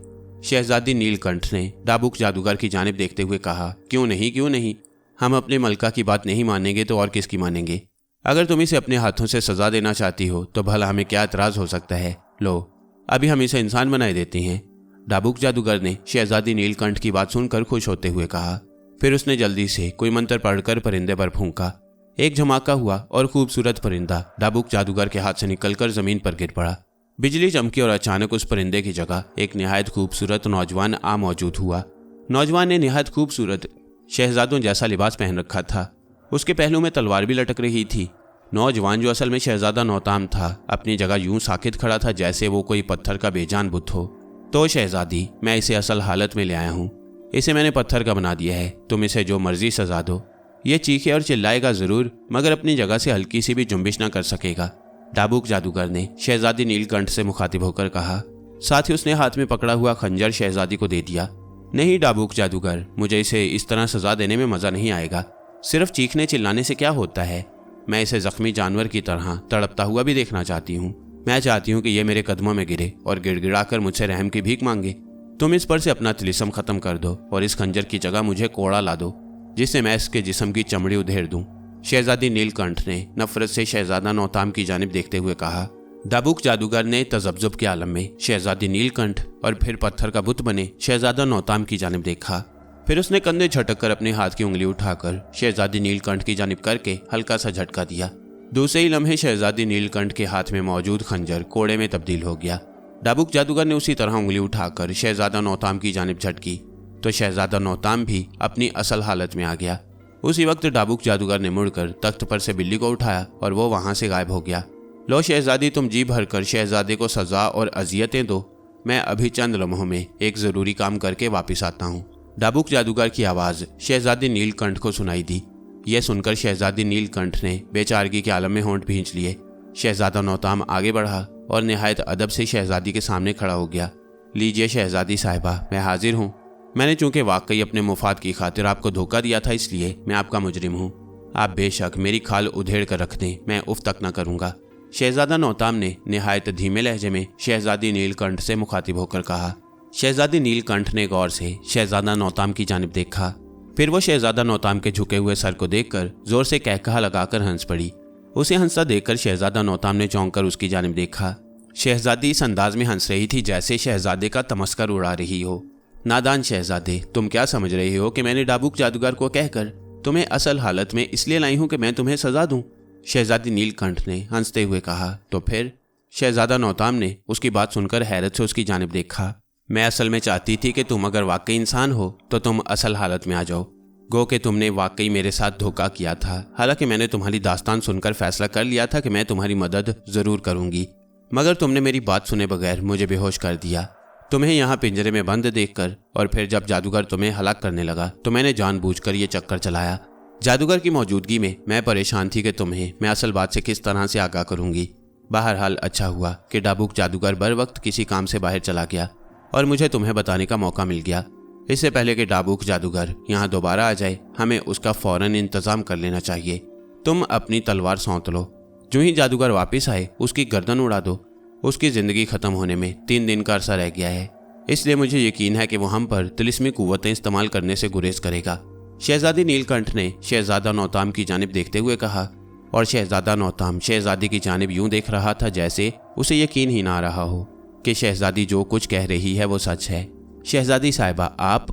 शहजादी नीलकंठ ने डाबूक जादूगर की जानिब देखते हुए कहा। क्यों नहीं, क्यों नहीं। हम अपने मलका की बात नहीं मानेंगे तो और किसकी मानेंगे? अगर तुम इसे अपने हाथों से सजा देना चाहती हो तो भला हमें क्या एतराज हो सकता है। लो, अभी हम इसे इंसान बनाए देते हैं। डाबूक जादूगर ने शहजादी नीलकंठ की बात सुनकर खुश होते हुए कहा। फिर उसने जल्दी से कोई मंत्र पढ़कर परिंदे पर फूंका। एक झमाका हुआ और खूबसूरत परिंदा डाबूक जादूगर के हाथ से निकलकर जमीन पर गिर पड़ा। बिजली चमकी और अचानक उस परिंदे की जगह एक निहायत खूबसूरत नौजवान आ मौजूद हुआ। नौजवान ने निहायत खूबसूरत शहजादों जैसा लिबास पहन रखा था। उसके पहलू में तलवार भी लटक रही थी। नौजवान, जो असल में शहजादा नौताम था, अपनी जगह यूं साकित खड़ा था जैसे वो कोई पत्थर का बेजान बुत हो। तो शहजादी, मैं इसे असल हालत में ले आया हूँ। इसे मैंने पत्थर का बना दिया है। तुम इसे जो मर्जी सजा दो। ये चीखे और चिल्लाएगा जरूर, मगर अपनी जगह से हल्की सी भी जुम्बिश न कर सकेगा, डाबूक जादूगर ने शहजादी नीलकंठ से मुखातिब होकर कहा। साथ ही उसने हाथ में पकड़ा हुआ खंजर शहजादी को दे दिया। नहीं डाबूक जादूगर, मुझे इसे इस तरह सजा देने में मजा नहीं आएगा। सिर्फ चीखने चिल्लाने से क्या होता है? मैं इसे जख्मी जानवर की तरह तड़पता हुआ भी देखना चाहती हूँ। मैं चाहती हूँ कि यह मेरे कदमों में गिरे और गिड़गिड़ाकर मुझसे रहम की भीख मांगे। तुम इस पर से अपना तिलिस्म खत्म कर दो और इस खंजर की जगह मुझे कोड़ा ला दो, जिससे मैं इसके जिस्म की चमड़ी उधेड़ दूं। शहजादी नीलकंठ ने नफरत से शहजादा नौताम की जानिब देखते हुए कहा। डाबूक जादूगर ने तजब्जुब के आलम में शहजादी नीलकंठ और फिर पत्थर का बुत बने शहजादा नौताम की जानिब देखा। फिर उसने कंधे झटक कर अपने हाथ की उंगली उठाकर शहजादी नीलकंठ की जानिब करके हल्का सा झटका दिया। दूसरे ही लम्हे शहजादी नीलकंठ के हाथ में मौजूद खंजर कोड़े में तब्दील हो गया। डाबूक जादूगर ने उसी तरह उंगली उठाकर शहजादा नौताम की जानिब झटकी तो शहजादा नौताम भी अपनी असल हालत में आ गया। उसी वक्त डाबूक जादूगर ने मुड़कर तख्त पर से बिल्ली को उठाया और वो वहां से गायब हो गया। लो शहजादी, तुम जी भर कर शहजादे को सजा और अजियतें दो। मैं अभी चंद लम्हों में एक जरूरी काम करके वापिस आता हूँ। डाबूक जादूगर की आवाज शहजादी नीलकंठ को सुनाई दी। यह सुनकर शहजादी नीलकंठ ने बेचारगी के आलम में होंठ भींच लिए। शहजादा नौताम आगे बढ़ा और निहायत अदब से शहजादी के सामने खड़ा हो गया। लीजिए शहजादी साहिबा, मैं हाजिर हूँ। मैंने चूंकि वाकई अपने मुफाद की खातिर आपको धोखा दिया था, इसलिए मैं आपका मुजरिम हूँ। आप बेशक मेरी खाल उधेड़ कर रख दें, मैं उफ तक न करूँगा। शहजादा नौताम ने निहायत धीमे लहजे में शहजादी नीलकंठ से मुखातिब होकर कहा। शहजादी नीलकंठ ने गौर से शहजादा नौताम की जानिब देखा। फिर वो शहजादा नौताम के झुके हुए सर को देखकर जोर से कहकहा लगाकर हंस पड़ी। उसे हंसता देखकर शहजादा नौताम ने चौंक कर उसकी जानिब देखा। शहजादी इस अंदाज में हंस रही थी जैसे शहजादे का तमस्कर उड़ा रही हो। नादान शहजादे, तुम क्या समझ रहे हो कि मैंने डाबूक जादूगर को कहकर तुम्हें असल हालत में इसलिए लाई हूं कि मैं तुम्हें सजा दूं? शहजादी नीलकंठ ने हंसते हुए कहा। तो फिर? शहजादा नौताम ने उसकी बात सुनकर हैरत से उसकी जानिब देखा। मैं असल में चाहती थी कि तुम अगर वाकई इंसान हो तो तुम असल हालत में आ जाओ। गो कि तुमने वाकई मेरे साथ धोखा किया था। हालांकि मैंने तुम्हारी दास्तान सुनकर फैसला कर लिया था कि मैं तुम्हारी मदद जरूर करूंगी, मगर तुमने मेरी बात सुने बगैर मुझे बेहोश कर दिया। तुम्हें यहाँ पिंजरे में बंद देखकर और फिर जब जादूगर तुम्हें हलाक करने लगा तो मैंने जानबूझकर ये चक्कर चलाया। जादूगर की मौजूदगी में मैं परेशान थी कि तुम्हें मैं असल बात से किस तरह से आगाह करूंगी। बहरहाल अच्छा हुआ कि डाबूक जादूगर बर वक्त किसी काम से बाहर चला गया और मुझे तुम्हें बताने का मौका मिल गया। इससे पहले कि डाबूक जादूगर यहाँ दोबारा आ जाए हमें उसका फौरन इंतजाम कर लेना चाहिए। तुम अपनी तलवार सौंत लो। जो ही जादूगर वापस आए उसकी गर्दन उड़ा दो। उसकी जिंदगी खत्म होने में 3 दिन का अरसा रह गया है, इसलिए मुझे यकीन है कि वो हम पर तिलिस्मी कुव्वतें इस्तेमाल करने से गुरेज करेगा। शहजादी नीलकंठ ने शहजादा नौताम की जानिब देखते हुए कहा और शहजादा नौताम शहजादी की जानिब यूं देख रहा था जैसे उसे यकीन ही ना आ रहा हो कि शहजादी जो कुछ कह रही है वो सच है। शहजादी साहिबा, आप?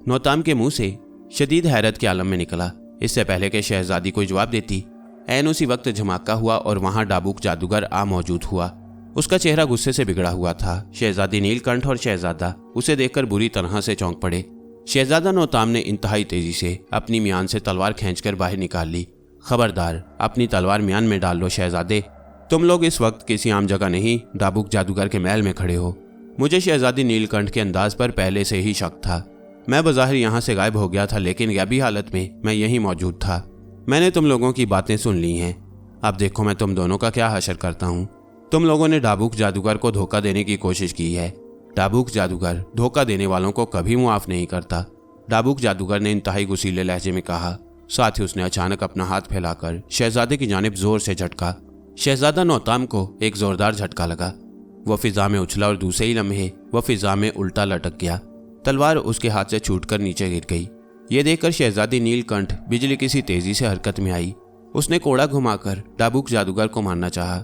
नौताम के मुंह से शदीद हैरत के आलम में निकला। इससे पहले कि शहजादी कोई जवाब देती, ऐन उसी वक्त झमाका हुआ और वहां डाबूक जादूगर आ मौजूद हुआ। उसका चेहरा गुस्से से बिगड़ा हुआ था। शहजादी नीलकंठ और शहजादा उसे देखकर बुरी तरह से चौंक पड़े। शहजादा नौताम ने इंतहाई तेजी से अपनी म्यान से तलवार खींचकर बाहर निकाल ली। खबरदार, अपनी तलवार म्यान में डाल लो शहजादे। तुम लोग इस वक्त किसी आम जगह नहीं, डाबूक जादूगर के महल में खड़े हो। मुझे शहजादी नीलकंठ के अंदाज पर पहले से ही शक था। मैं बज़ाहिर यहाँ से गायब हो गया था, लेकिन गैबी हालत में मैं यहीं मौजूद था। मैंने तुम लोगों की बातें सुन ली हैं। अब देखो मैं तुम दोनों का क्या हशर करता हूँ। तुम लोगों ने डाबूक जादूगर को धोखा देने की कोशिश की है। डाबूक जादूगर धोखा देने वालों को कभी मुआफ नहीं करता। डाबूक जादूगर ने इंतहाई गुस्सीले लहजे में कहा। साथ ही उसने अचानक अपना हाथ फैलाकर शहजादे की जानिब जोर से झटका। शहजादा नौताम को एक जोरदार झटका लगा। वह फिजा में उछला और दूसरे ही लम्हे वह फिजा में उल्टा लटक गया। तलवार उसके हाथ से छूटकर नीचे गिर गई। ये देखकर शहजादी नीलकंठ बिजली की सी तेजी से हरकत में आई। उसने कोड़ा घुमाकर डाबूक जादूगर को मारना चाहा,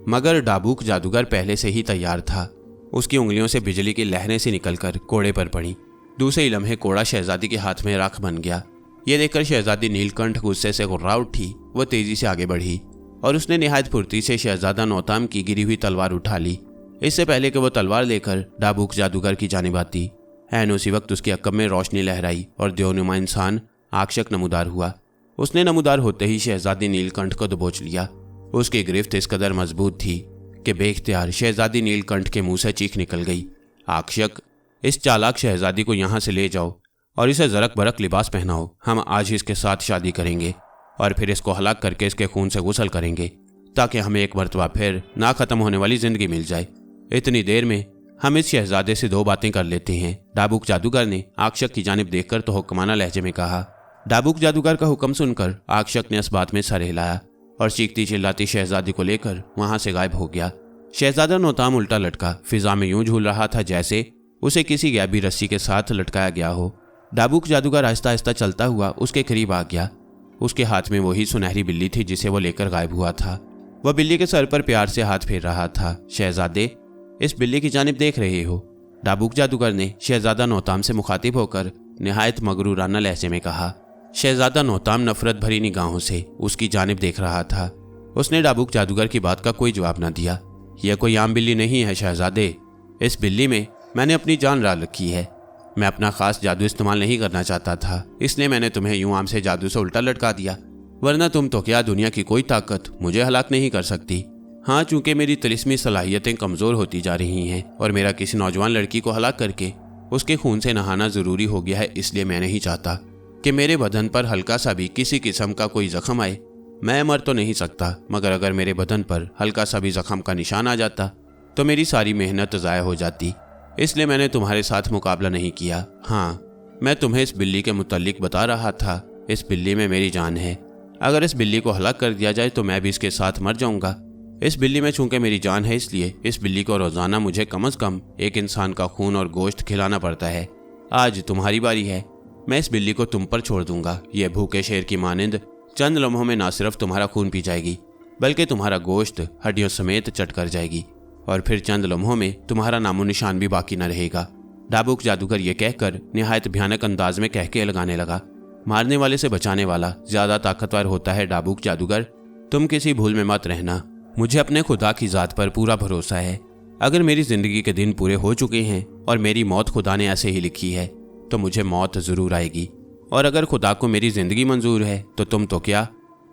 मगर डाबूक जादूगर पहले से ही तैयार था। उसकी उंगलियों से बिजली की लहरें से निकलकर कोड़े पर पड़ी। दूसरे ही लम्हे कोड़ा शहजादी के हाथ में राख बन गया। ये देखकर शहजादी नीलकंठ गुस्से से गुर्रा उठी। वह तेजी से आगे बढ़ी और उसने निहायत फुर्ती से शहजादा नौताम की गिरी हुई तलवार उठा ली। इससे पहले कि वो तलवार लेकर डाबूक जादूगर की जानिब आती, ऐन उसी वक्त उसकी अक्ब में रोशनी लहराई और देवनुमा इंसान आकशक नमूदार हुआ। उसने नमूदार होते ही शहजादी नीलकंठ को दबोच लिया। उसकी गिरफ्त इस कदर मजबूत थी कि बेख्तियार शहजादी नीलकंठ के मुंह से चीख निकल गई। आकशक, इस चालाक शहजादी को यहाँ से ले जाओ और इसे जरक बरक लिबास पहनाओ। हम आज ही इसके साथ शादी करेंगे और फिर इसको हलाक करके इसके खून से गुसल करेंगे, ताकि हमें एक मरतबा फिर ना खत्म होने वाली जिंदगी मिल जाए। इतनी देर में हम इस शहजादे से 2 बातें कर लेते हैं। डाबूक जादूगर ने आकशक की जानिब देखकर तो हुक्माना लहजे में कहा। डाबूक जादूगर का हुक्म सुनकर आकशक ने इस बात में सर हिलाया और चीखती चिल्लाती शहजादी को लेकर वहां से गायब हो गया। शहजादा नौताम उल्टा लटका फिजा में यूं झूल रहा था जैसे उसे किसी गैबी रस्सी के साथ लटकाया गया हो। डाबूक जादूगर आहिस्ता आहिस्ता चलता हुआ उसके करीब आ गया। उसके हाथ में वही सुनहरी बिल्ली थी जिसे वो लेकर गायब हुआ था। वह बिल्ली के सर पर प्यार से हाथ फेर रहा था। शहजादे, इस बिल्ली की जानिब देख रहे हो? डाबूक जादूगर ने शहजादा नौताम से मुखातिब होकर निहायत मगरूराना लहजे में कहा। शहजादा नौताम नफरत भरी निगाहों से उसकी जानिब देख रहा था। उसने डाबूक जादूगर की बात का कोई जवाब न दिया। यह कोई आम बिल्ली नहीं है शहजादे। इस बिल्ली में मैंने अपनी जान डाल रखी है। मैं अपना खास जादू इस्तेमाल नहीं करना चाहता था, इसलिए मैंने तुम्हें यूं आम से जादू से उल्टा लटका दिया, वरना तुम तो क्या दुनिया की कोई ताकत मुझे हलाक नहीं कर सकती। हाँ, चूंकि मेरी तिलिस्मी सलाहियतें कमज़ोर होती जा रही हैं और मेरा किसी नौजवान लड़की को हलाक करके उसके खून से नहाना ज़रूरी हो गया है, इसलिए मैं नहीं चाहता कि मेरे बदन पर हल्का सा भी किसी किस्म का कोई जख्म आए। मैं मर तो नहीं सकता, मगर अगर मेरे बदन पर हल्का सा भी जख्म का निशान आ जाता तो मेरी सारी मेहनत ज़ाया हो जाती। इसलिए मैंने तुम्हारे साथ मुकाबला नहीं किया। हाँ, मैं तुम्हें इस बिल्ली के मुतल्लिक बता रहा था। इस बिल्ली में मेरी जान है। अगर इस बिल्ली को हलाक कर दिया जाए तो मैं भी इसके साथ मर जाऊंगा। इस बिल्ली में चूंकि मेरी जान है, इसलिए इस बिल्ली को रोजाना मुझे कम से कम एक इंसान का खून और गोश्त खिलाना पड़ता है। आज तुम्हारी बारी है। मैं इस बिल्ली को तुम पर छोड़ दूंगा। यह भूखे शेर की मानिंद चंद लम्हों में ना सिर्फ तुम्हारा खून पी जाएगी, बल्कि तुम्हारा गोश्त हड्डियों समेत चट कर जाएगी, और फिर चंद लम्हों में तुम्हारा नामो निशान भी बाकी न रहेगा। डाबूक जादूगर ये कहकर निहायत भयानक अंदाज में कहके लगाने लगा। मारने वाले से बचाने वाला ज्यादा ताकतवर होता है डाबूक जादूगर। तुम किसी भूल में मत रहना। मुझे अपने खुदा की जात पर पूरा भरोसा है। अगर मेरी जिंदगी के दिन पूरे हो चुके हैं और मेरी मौत खुदा ने ऐसे ही लिखी है, तो मुझे मौत जरूर आएगी। और अगर खुदा को मेरी जिंदगी मंजूर है तो तुम तो क्या,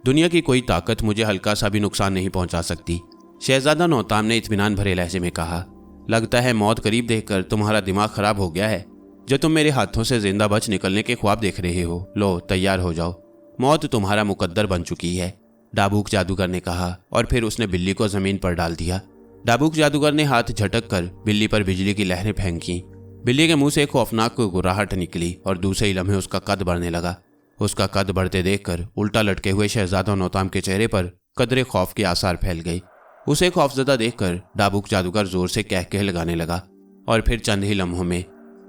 दुनिया की कोई ताकत मुझे हल्का सा भी नुकसान नहीं पहुंचा सकती। शहजादा नौताम ने इत्मीनान भरे लहजे में कहा। लगता है मौत करीब देखकर तुम्हारा दिमाग खराब हो गया है, जो तुम मेरे हाथों से जिंदा बच निकलने के ख्वाब देख रहे हो। लो, तैयार हो जाओ, मौत तुम्हारा मुकद्दर बन चुकी है, डाबूक जादूगर ने कहा, और फिर उसने बिल्ली को जमीन पर डाल दिया। डाबूक जादूगर ने हाथ झटक कर बिल्ली पर बिजली की लहरें फेंकी। बिल्ली के मुंह से खौफनाक गुर्राहट निकली और दूसरे ही लम्हे उसका कद बढ़ने लगा। उसका कद बढ़ते देखकर उल्टा लटके हुए शहजादा नौताम के चेहरे पर कदरे खौफ के आसार फैल गए। उसे खौफजदा देखकर डाबूक जादूगर जोर से कह लगाने लगा, और फिर चंद ही लम्हों में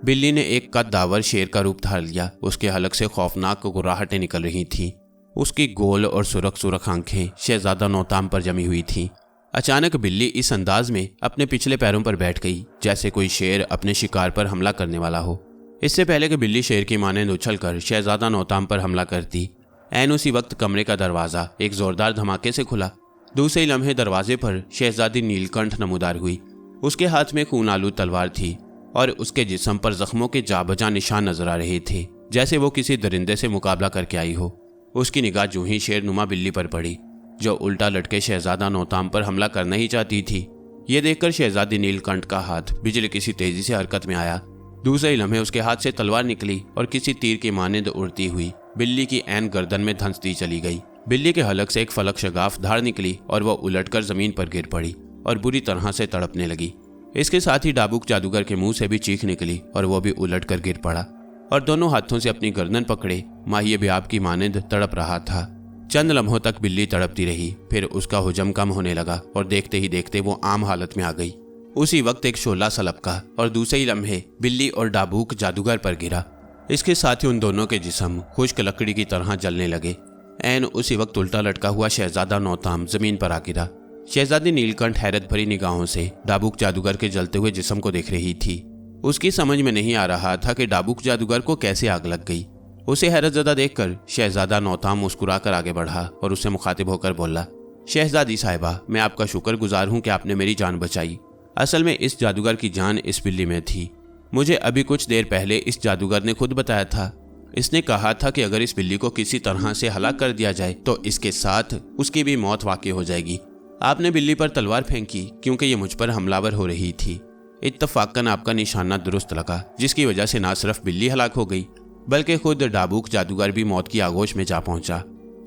बिल्ली ने एक कद्दावर शेर का रूप धार लिया। उसके हलक से खौफनाक गुर्राहटें निकल रही थीं। उसकी गोल और सुरख सुरख आंखें शहजादा नौताम पर जमी हुई थीं। अचानक बिल्ली इस अंदाज में अपने पिछले पैरों पर बैठ गई जैसे कोई शेर अपने शिकार पर हमला करने वाला हो। इससे पहले कि बिल्ली शेर की माने उछलकर शहजादा नौताम पर हमला करती, ऐन उसी वक्त कमरे का दरवाजा एक जोरदार धमाके से खुला। दूसरे ही लम्हे दरवाजे पर शहजादी नीलकंठ नमूदार हुई। उसके हाथ में खून आलू तलवार थी और उसके जिस्म पर जख्मों के जाबजा निशान नजर आ रहे थे, जैसे वो किसी दरिंदे से मुकाबला करके आई हो। उसकी निगाह जूं ही शेरनुमा बिल्ली पर पड़ी, जो उल्टा लटके शहजादा नौताम पर हमला करना ही चाहती थी। ये देखकर शहजादी नीलकंठ का हाथ बिजली किसी तेजी से हरकत में आया। दूसरे ही लम्हे उसके हाथ से तलवार निकली और किसी तीर की मानिंद उड़ती हुई बिल्ली की ऐन गर्दन में धंसती चली गई। बिल्ली के हलक से एक फलक शगाफ धार निकली और वह उलटकर जमीन पर गिर पड़ी और बुरी तरह से तड़पने लगी। इसके साथ ही डाबूक जादूगर के मुंह से भी चीख निकली और वह भी उलटकर गिर पड़ा और दोनों हाथों से अपनी गर्दन पकड़े माहिए बेआब की मानिंद तड़प रहा था। चंद लम्हों तक बिल्ली तड़पती रही, फिर उसका हुजम कम होने लगा और देखते ही देखते वो आम हालत में आ गई। उसी वक्त एक शोला सा लपका और दूसरे ही लम्हे बिल्ली और डाबूक जादूगर पर गिरा। इसके साथ ही उन दोनों के जिस्म खुश्क लकड़ी की तरह जलने लगे। ऐन उसी वक्त उल्टा लटका हुआ शहजादा नौताम जमीन पर आ गिरा। शहजादी नीलकंठ हैरत भरी निगाहों से डाबूक जादूगर के जलते हुए जिस्म को देख रही थी। उसकी समझ में नहीं आ रहा था कि डाबूक जादूगर को कैसे आग लग गई। उसे हैरतजदा देखकर शहजादा नौताम मुस्कुराकर आगे बढ़ा और उससे मुखातिब होकर बोला, शहजादी साहिबा, मैं आपका शुक्रगुजार हूं कि आपने मेरी जान बचाई। असल में इस जादूगर की जान इस बिल्ली में थी। मुझे अभी कुछ देर पहले इस जादूगर ने खुद बताया था। इसने कहा था कि अगर इस बिल्ली को किसी तरह से हलाक कर दिया जाए तो इसके साथ उसकी भी मौत वाक़ई हो जाएगी। आपने बिल्ली पर तलवार फेंकी क्योंकि ये मुझ पर हमलावर हो रही थी। इत्तफाकन आपका निशाना दुरुस्त लगा, जिसकी वजह से ना सिर्फ बिल्ली हलाक हो गई बल्कि खुद डाबूक जादूगर भी मौत की आगोश में जा पहुंचा।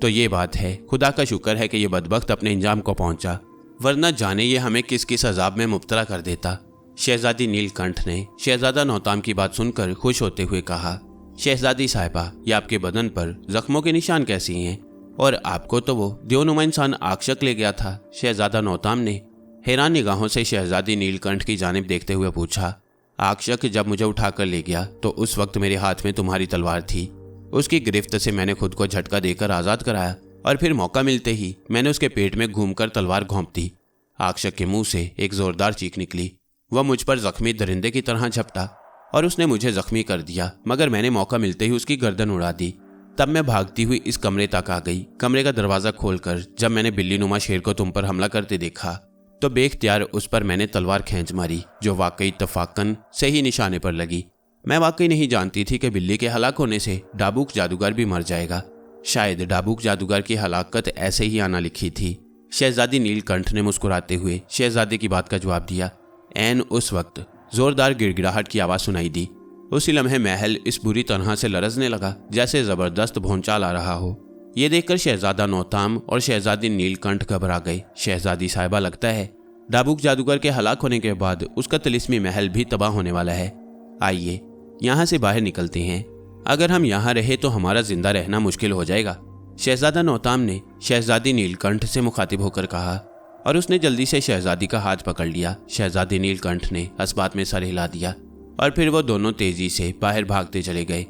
तो ये बात है, खुदा का शुक्र है कि ये बदबख्त अपने इंजाम को पहुंचा, वरना जाने ये हमें किस किस अजाब में मुब्तला कर देता। शहजादी नीलकंठ ने शहजादा नौताम की बात सुनकर खुश होते हुए कहा, शहजादी साहिबा, ये आपके बदन पर जख्मों के निशान कैसे हैं? और आपको तो वो देवनुमा इंसान आकशक ले गया था। शहजादा नौताम ने हैरान निगाहों से शहजादी नीलकंठ की जानिब देखते हुए पूछा। आकशक जब मुझे उठाकर ले गया तो उस वक्त मेरे हाथ में तुम्हारी तलवार थी। उसकी गिरफ्त से मैंने खुद को झटका देकर आज़ाद कराया और फिर मौका मिलते ही मैंने उसके पेट में घूमकर तलवार घोंप दी। आकशक के मुंह से एक जोरदार चीख निकली। वह मुझ पर जख्मी दरिंदे की तरह झपटा और उसने मुझे जख्मी कर दिया, मगर मैंने मौका मिलते ही उसकी गर्दन उड़ा दी। तब मैं भागती हुई इस कमरे तक आ गई। कमरे का दरवाजा खोलकर जब मैंने बिल्ली नुमा शेर को तुम पर हमला करते देखा तो बेख्तियार उस पर मैंने तलवार खींच मारी, जो वाकई इत्तफाकन सही निशाने पर लगी। मैं वाकई नहीं जानती थी कि बिल्ली के हलाक होने से डाबूक जादूगर भी मर जाएगा। शायद डाबूक जादूगर की हलाकत ऐसे ही आना लिखी थी। शहजादी नीलकंठ ने मुस्कुराते हुए शहजादे की बात का जवाब दिया। ऐन उस वक्त जोरदार गिड़गिड़ाहट की आवाज़ सुनाई दी। उसी लम्हे महल इस बुरी तरह से लरजने लगा जैसे जबरदस्त भौंचाल आ रहा हो। ये देखकर शहजादा नौताम और शहजादी नीलकंठ घबरा गए। शहजादी साहिबा, लगता है डाबूक जादूगर के हलाक होने के बाद उसका तिलिस्मी महल भी तबाह होने वाला है। आइए यहाँ से बाहर निकलते हैं। अगर हम यहाँ रहे तो हमारा जिंदा रहना मुश्किल हो जाएगा। शहजादा नौताम ने शहजादी नीलकंठ से मुखातिब होकर कहा। और उसने जल्दी से शहजादी का हाथ पकड़ लिया। शहजादी नीलकंठ ने इस बात में सर हिला दिया और फिर वो दोनों तेजी से बाहर भागते चले गए।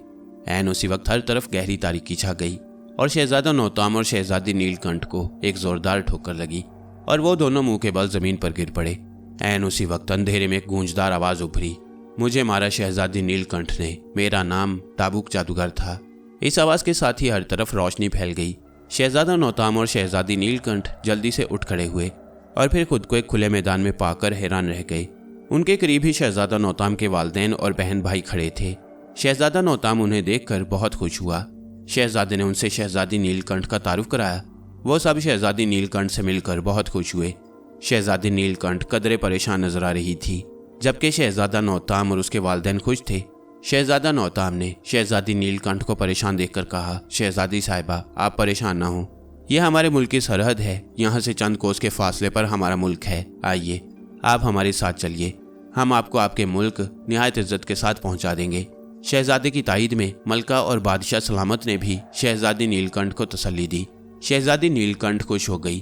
ऐन उसी वक्त हर तरफ गहरी तारीकी छा गई और शहजादा नौताम और शहजादी नीलकंठ को एक जोरदार ठोकर लगी और वो दोनों मुंह के बल जमीन पर गिर पड़े। ऐन उसी वक्त अंधेरे में एक गूंजदार आवाज उभरी, मुझे मारा शहजादी नीलकंठ ने, मेरा नाम ताबुक जादूगर था। इस आवाज के साथ ही हर तरफ रोशनी फैल गई। शहजादा नौताम और शहजादी नीलकंठ जल्दी से उठ खड़े हुए और फिर खुद को एक खुले मैदान में पाकर हैरान रह गए। उनके करीब ही शहजादा नौताम के वालिदैन और बहन भाई खड़े थे। शहजादा नौताम उन्हें देखकर बहुत खुश हुआ। शहजादे ने उनसे शहजादी नीलकंठ का तारुफ कराया। वो सब शहजादी नीलकंठ से मिलकर बहुत खुश हुए। शहजादी नीलकंठ कदरे परेशान नजर आ रही थी, जबकि शहजादा नौताम और उसके वालिदैन खुश थे। शहजादा नौताम ने शहजादी नीलकंठ को परेशान देखकर कहा, शहजादी साहिबा, आप परेशान ना हो, यह हमारे मुल्क की सरहद है। यहाँ से चंद कोस के फासले पर हमारा मुल्क है। आइए, आप हमारे साथ चलिए, हम आपको आपके मुल्क निहायत इज्जत के साथ पहुँचा देंगे। शहजादे की ताईद में मलका और बादशाह सलामत ने भी शहजादी नीलकंठ को तसल्ली दी। शहजादी नीलकंठ खुश हो गई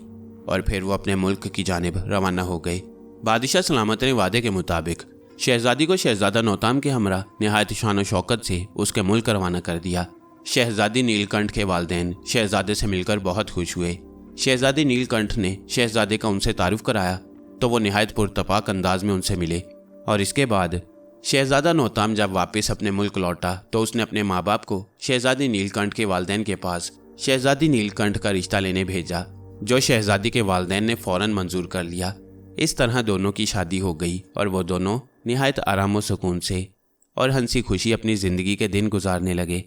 और फिर वो अपने मुल्क की जानिब रवाना हो गए। बादशाह सलामत ने वादे के मुताबिक शहजादी को शहजादा नौताम के हमरा निहायत शान और शौकत से उसके मुल्क रवाना कर दिया। शहजादी नीलकंठ के वालिदैन शहजादे से मिलकर बहुत खुश हुए। शहजादी नीलकंठ ने शहजादे का उनसे तारुफ कराया तो वो निहायत पुरतपाक अंदाज में उनसे मिले और इसके बाद शहजादा नौताम जब वापस अपने मुल्क लौटा तो उसने अपने माँ बाप को शहजादी नीलकंठ के वालिदैन के पास शहजादी नीलकंठ का रिश्ता लेने भेजा, जो शहजादी के वालिदैन ने फौरन मंजूर कर लिया। इस तरह दोनों की शादी हो गई और वो दोनों निहायत आराम व सुकून से और हंसी खुशी अपनी ज़िंदगी के दिन गुजारने लगे।